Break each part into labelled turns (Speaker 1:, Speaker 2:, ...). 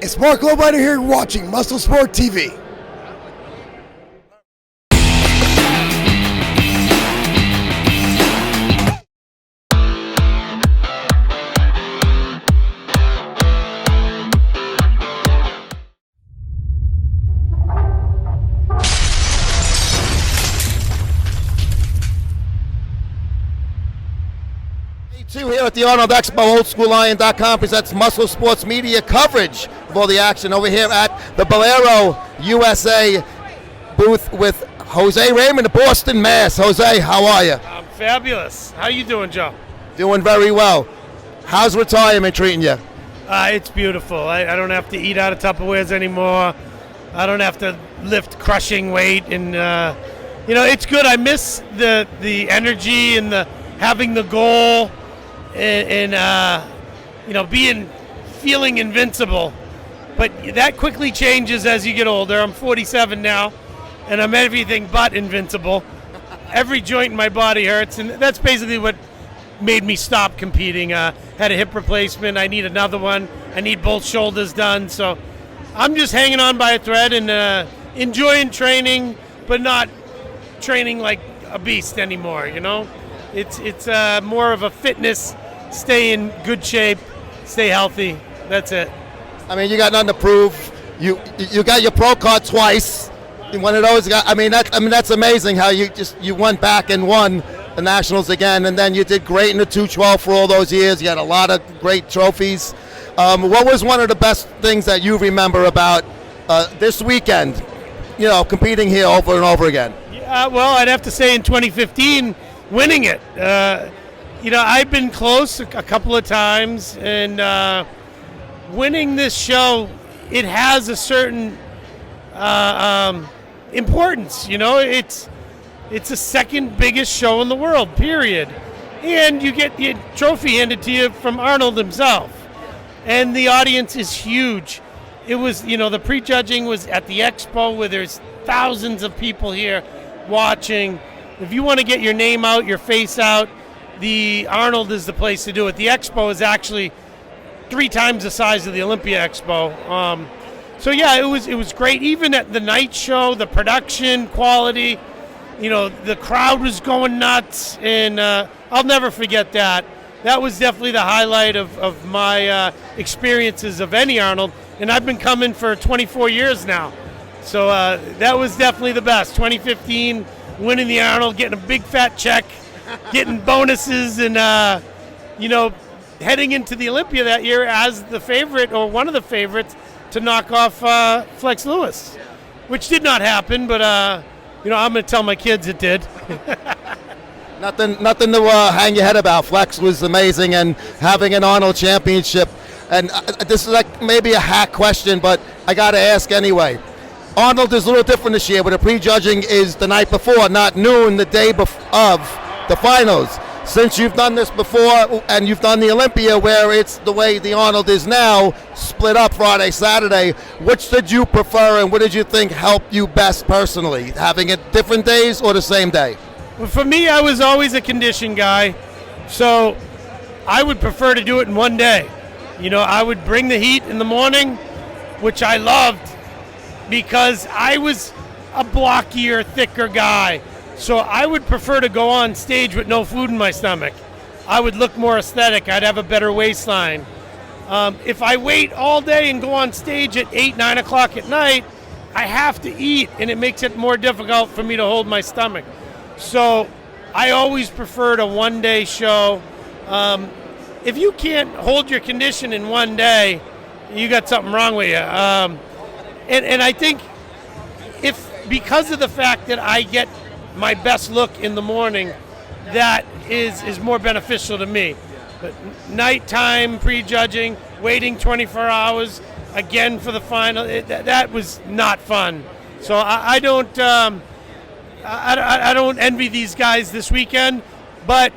Speaker 1: It's Mark Lobiter here watching Muscle Sport TV.
Speaker 2: Here at the Arnold Expo, OldSchoolLion.com presents Muscle Sports Media coverage of all the action over here at the Bolero USA booth with Jose Raymond of Boston, Mass. Jose, how are you?
Speaker 3: I'm fabulous. How you doing, Joe?
Speaker 2: Doing very well. How's retirement treating you?
Speaker 3: It's beautiful. I don't have to eat out of Tupperwares anymore. I don't have to lift crushing weight, and it's good. I miss the energy and the having the goal. And feeling invincible, but that quickly changes as you get older. I'm 47 now, and I'm everything but invincible. Every joint in my body hurts, and that's basically what made me stop competing. Had a hip replacement. I need another one. I need both shoulders done. So I'm just hanging on by a thread and enjoying training, but not training like a beast anymore. It's more of a fitness. Stay in good shape, stay healthy. That's it.
Speaker 2: I mean, you got nothing to prove. You got your pro card twice. One of those guys. That's amazing how you went back and won the Nationals again, and then you did great in the 212 for all those years. You had a lot of great trophies. What was one of the best things that you remember about this weekend? Competing here over and over again.
Speaker 3: Well, I'd have to say in 2015, winning it. I've been close a couple of times, and winning this show, it has a certain importance. It's the second biggest show in the world, period. And you get your trophy handed to you from Arnold himself. And the audience is huge. It was, the prejudging was at the Expo where there's thousands of people here watching. If you want to get your name out, your face out, the Arnold is the place to do it. The Expo is actually 3 times the size of the Olympia Expo. It was great. Even at the night show, the production quality, the crowd was going nuts, and I'll never forget that. That was definitely the highlight of my experiences of any Arnold, and I've been coming for 24 years now. So that was definitely the best. 2015, winning the Arnold, getting a big fat check, getting bonuses, and heading into the Olympia that year as the favorite, or one of the favorites, to knock off Flex Lewis, which did not happen, but I'm going to tell my kids it did.
Speaker 2: Nothing to hang your head about. Flex was amazing, and having an Arnold championship, and this is like maybe a hack question, but I got to ask anyway. Arnold is a little different this year, but the prejudging is the night before, not noon, the day of the finals. Since you've done this before, and you've done the Olympia where it's the way the Arnold is now, split up Friday, Saturday, which did you prefer, and what did you think helped you best personally, having it different days or the same day?
Speaker 3: Well, for me, I was always a condition guy, so I would prefer to do it in one day. I would bring the heat in the morning, which I loved, because I was a blockier, thicker guy. So I would prefer to go on stage with no food in my stomach. I would look more aesthetic. I'd have a better waistline. If I wait all day and go on stage at 8, 9 o'clock at night, I have to eat, and it makes it more difficult for me to hold my stomach. So I always preferred a one-day show. If you can't hold your condition in one day, you got something wrong with you. And I think because of the fact that I get my best look in the morning, that is more beneficial to me. But nighttime prejudging, waiting 24 hours again for the final, that was not fun. So I don't envy these guys this weekend, but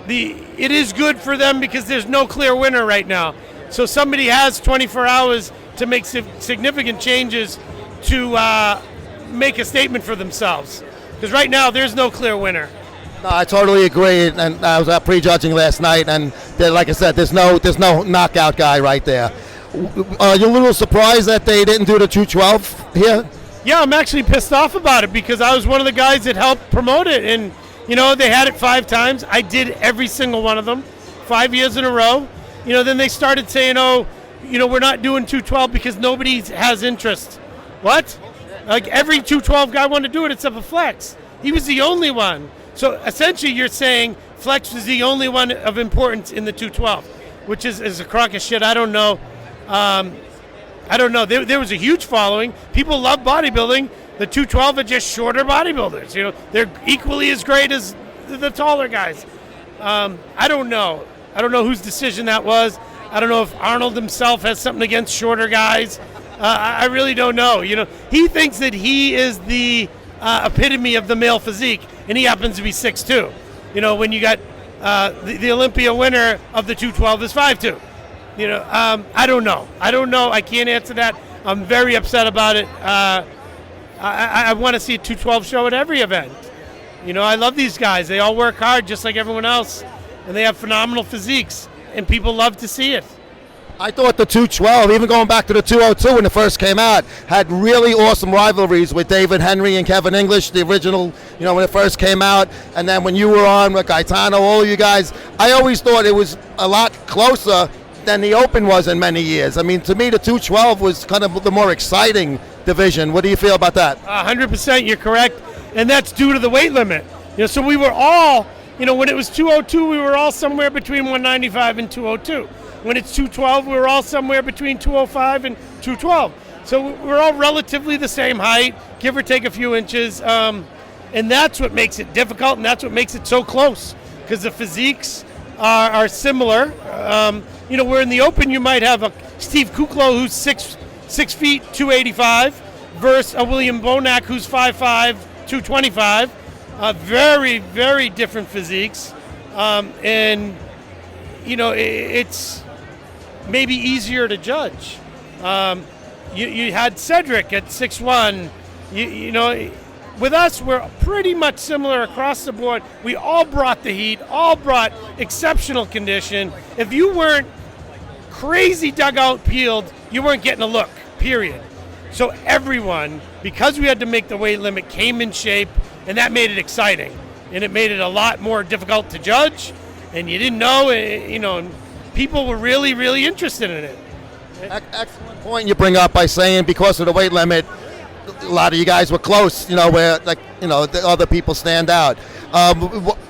Speaker 3: it is good for them because there's no clear winner right now. So somebody has 24 hours to make significant changes to make a statement for themselves. Because right now, there's no clear winner.
Speaker 2: No, I totally agree, and I was prejudging last night, and like I said, there's no knockout guy right there. Are you a little surprised that they didn't do the 212 here?
Speaker 3: Yeah, I'm actually pissed off about it because I was one of the guys that helped promote it. And, they had it 5 times. I did every single one of them, 5 years in a row. Then they started saying, we're not doing 212 because nobody has interest. What? Like every 212 guy wanted to do it except for Flex. He was the only one. So essentially you're saying Flex was the only one of importance in the 212, which is a crock of shit. I don't know. I don't know. There was a huge following. People love bodybuilding. The 212 are just shorter bodybuilders. They're equally as great as the taller guys. I don't know. I don't know whose decision that was. I don't know if Arnold himself has something against shorter guys. I really don't know. He thinks that he is the epitome of the male physique, and he happens to be 6'2". When you got the Olympia winner of the 212 is 5'2". I don't know. I can't answer that. I'm very upset about it. I want to see a 212 show at every event. I love these guys. They all work hard just like everyone else, and they have phenomenal physiques, and people love to see it.
Speaker 2: I thought the 212, even going back to the 202 when it first came out, had really awesome rivalries with David Henry and Kevin English, the original, when it first came out. And then when you were on with Gaetano, all you guys, I always thought it was a lot closer than the Open was in many years. I mean, to me, the 212 was kind of the more exciting division. What do you feel about that?
Speaker 3: 100%, you're correct. And that's due to the weight limit. So we were all, when it was 202, we were all somewhere between 195 and 202. When it's 212, we're all somewhere between 205 and 212. So we're all relatively the same height, give or take a few inches. And that's what makes it difficult, and that's what makes it so close, because the physiques are similar. Where in the Open you might have a Steve Kuklo who's 6 feet, 285, versus a William Bonac who's 5'5", 225. Very, very different physiques. It's maybe easier to judge. You had Cedric at 6'1". With us, we're pretty much similar across the board. We all brought the heat, all brought exceptional condition. If you weren't crazy dugout peeled, you weren't getting a look, period. So everyone, because we had to make the weight limit, came in shape, and that made it exciting. And it made it a lot more difficult to judge, and you didn't know, people were really, really interested in it.
Speaker 2: Excellent point you bring up by saying because of the weight limit, a lot of you guys were close, where the other people stand out.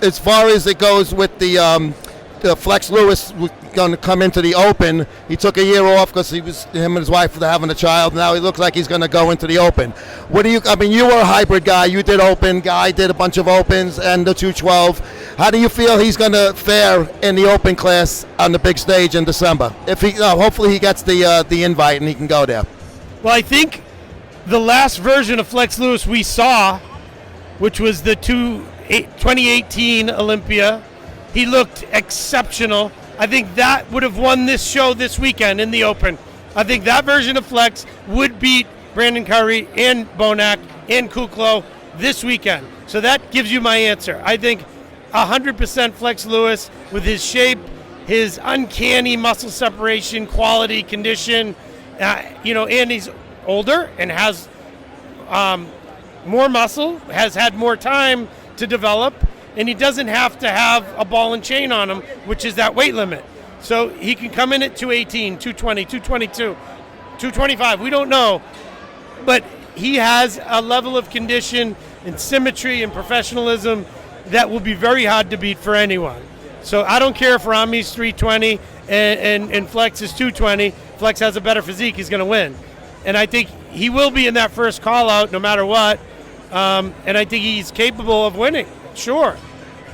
Speaker 2: As far as it goes with the Flex Lewis was going to come into the Open. He took a year off because him and his wife were having a child. Now he looks like he's going to go into the Open. You were a hybrid guy. You did Open. Guy did a bunch of Opens and the 212. How do you feel he's going to fare in the Open class on the big stage in December? If hopefully he gets the invite and he can go there.
Speaker 3: Well, I think the last version of Flex Lewis we saw, which was the 2018 Olympia, he looked exceptional. I think that would have won this show this weekend in the Open. I think that version of Flex would beat Brandon Curry and Bonac and Kuklo this weekend. So that gives you my answer. I think 100% Flex Lewis with his shape, his uncanny muscle separation, quality, condition, and he's older and has more muscle, has had more time to develop, and he doesn't have to have a ball and chain on him, which is that weight limit. So he can come in at 218, 220, 222, 225. We don't know. But he has a level of condition and symmetry and professionalism that will be very hard to beat for anyone. So I don't care if Rami's 320 and Flex is 220. Flex has a better physique, he's going to win. And I think he will be in that first call-out no matter what. And I think he's capable of winning, sure.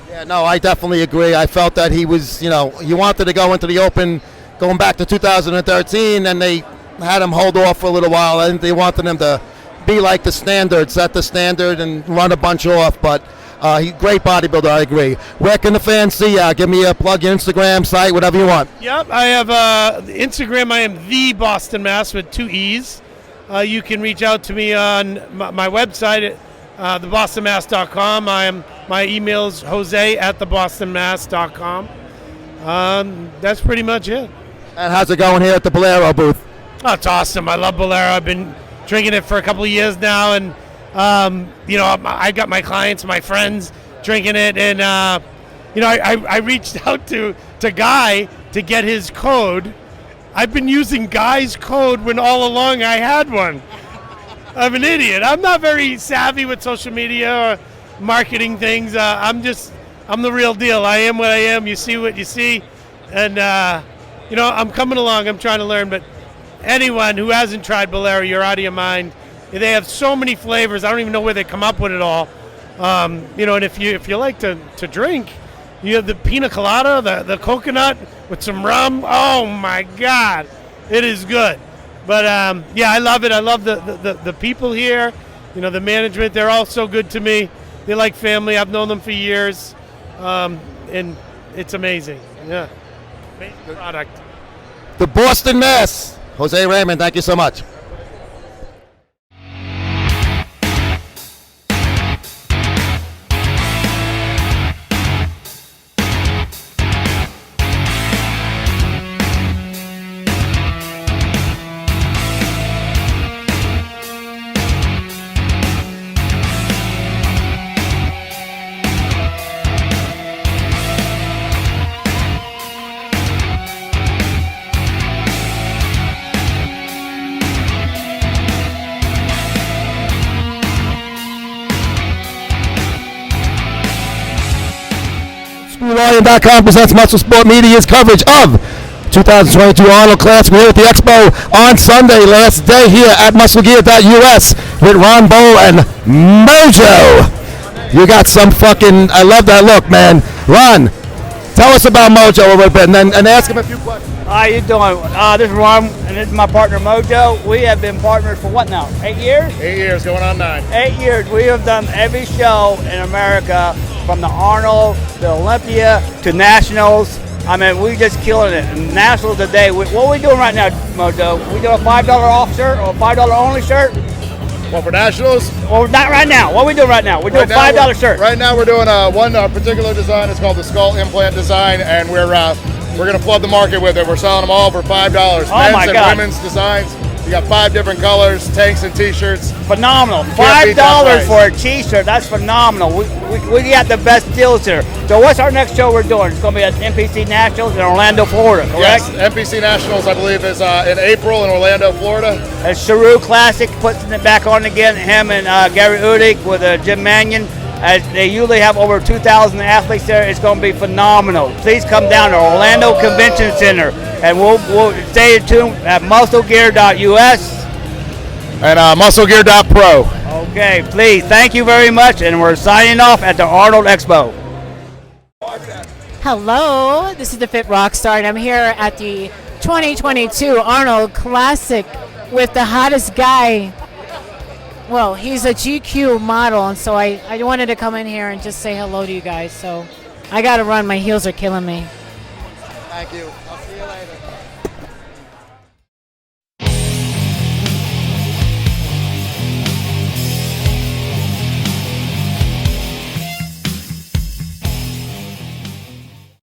Speaker 2: Yeah, no, I definitely agree. I felt that he was, he wanted to go into the Open going back to 2013, and they had him hold off for a little while. I think they wanted him to be like the standard, set the standard, and run a bunch off. But great bodybuilder, I agree. Where can the fans see you? Give me a plug, your Instagram site, whatever you want.
Speaker 3: Yep, I have Instagram. I am the Boston Mass with 2 E's. You can reach out to me on my website at thebostonmass.com. My email is jose@thebostonmass.com. That's pretty much it.
Speaker 2: And how's it going here at the Bolero booth?
Speaker 3: Oh, it's awesome. I love Bolero. I've been drinking it for a couple of years now, and I got my clients, my friends drinking it, and I reached out to Guy to get his code. I've been using Guy's code when all along I had one. I'm an idiot. I'm not very savvy with social media or marketing things. I'm the real deal. I am what I am. You see what you see, and I'm coming along. I'm trying to learn, but anyone who hasn't tried Bolero, you're out of your mind. They have so many flavors. I don't even know where they come up with it all. And if you like to drink, you have the pina colada, the coconut with some rum. Oh my God, it is good. But I love it. I love the people here. The management. They're all so good to me. They're like family. I've known them for years, and it's amazing. Yeah, amazing product.
Speaker 2: The Boston Mass. Jose Raymond, thank you so much. Lion.com presents Muscle Sport Media's coverage of 2022 Arnold Classic. We're here at the Expo on Sunday, last day here at MuscleGear.us with Ron Bole and Mojo. You got some fucking, I love that look, man. Ron, tell us about Mojo a little bit and ask him a few questions.
Speaker 4: How you doing? This is Ron, and this is my partner Mojo. We have been partners for what now? 8 years?
Speaker 5: 8 years, going on 9.
Speaker 4: 8 years. We have done every show in America, from the Arnold, to Olympia, to Nationals. I mean, we just killing it. And Nationals today, what are we doing right now, Mojo? We doing a $5 off shirt or a $5 only shirt?
Speaker 5: Well, for Nationals?
Speaker 4: Well, not right now. What are we doing right now? We're doing a $5 shirt.
Speaker 5: Right now we're doing one particular design. It's called the skull implant design, and we're going to flood the market with it. We're selling them all for $5. Men's and women's designs. You got 5 different colors, tanks and t-shirts.
Speaker 4: Phenomenal. $5 for a t-shirt. That's phenomenal. We got the best deals here. So what's our next show we're doing? It's going to be at NPC Nationals in Orlando, Florida, correct?
Speaker 5: Yes, NPC Nationals, I believe, is in April in Orlando, Florida.
Speaker 4: And Saru Classic puts it back on again. Him and Gary Udick with Jim Mannion. As they usually have over 2,000 athletes there. It's going to be phenomenal. Please come down to Orlando Convention Center, and we'll stay tuned at MuscleGear.us
Speaker 5: and MuscleGear.pro.
Speaker 4: Okay, please. Thank you very much, and we're signing off at the Arnold Expo.
Speaker 6: Hello, this is the Fit Rockstar, and I'm here at the 2022 Arnold Classic with the hottest guy. Well, he's a GQ model, and so I wanted to come in here and just say hello to you guys. So I got to run. My heels are killing me.
Speaker 2: Thank you.